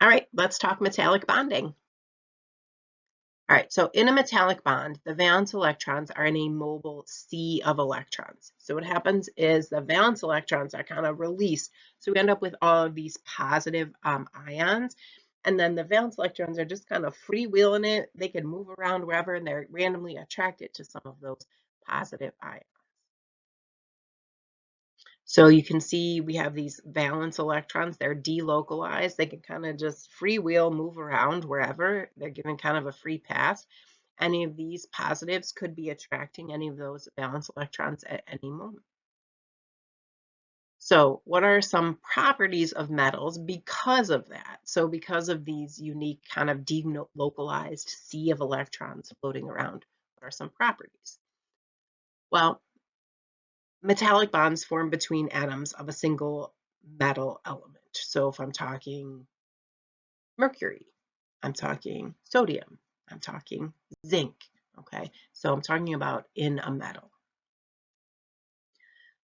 All right, let's talk metallic bonding. All right, so in a metallic bond, the valence electrons are in a mobile sea of electrons. So what happens is the valence electrons are kind of released. So we end up with all of these positive ions. And then the valence electrons are just kind of freewheeling it. They can move around wherever and they're randomly attracted to some of those positive ions. So you can see we have these valence electrons. They're delocalized. They can kind of just freewheel, move around wherever. They're given kind of a free pass. Any of these positives could be attracting any of those valence electrons at any moment. So what are some properties of metals because of that? So because of these unique kind of delocalized sea of electrons floating around, what are some properties? Well, metallic bonds form between atoms of a single metal element. So if I'm talking mercury, I'm talking sodium, I'm talking zinc, okay? So I'm talking about in a metal.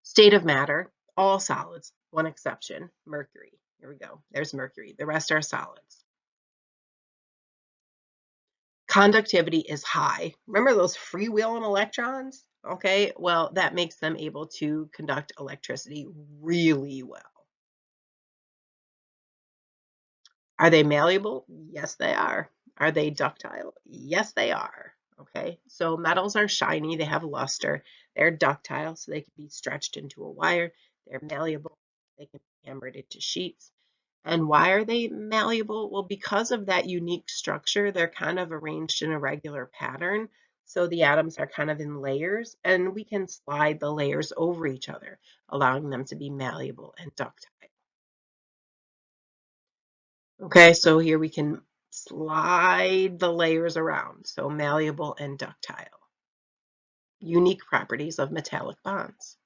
State of matter, all solids, one exception, mercury. Here we go, there's mercury. The rest are solids. Conductivity is high. Remember those freewheeling electrons? Okay, well, that makes them able to conduct electricity really well. Are they malleable? Yes, they are. Are they ductile? Yes, they are. Okay, so metals are shiny, they have luster, they're ductile, so they can be stretched into a wire, they're malleable, they can be hammered into sheets. And why are they malleable? Well, because of that unique structure, they're kind of arranged in a regular pattern. So the atoms are kind of in layers, and we can slide the layers over each other, allowing them to be malleable and ductile. Okay, so here we can slide the layers around, so malleable and ductile. Unique properties of metallic bonds.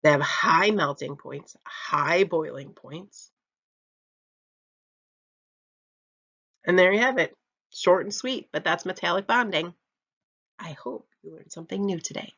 They have high melting points, high boiling points. And there you have it. Short and sweet, but that's metallic bonding. I hope you learned something new today.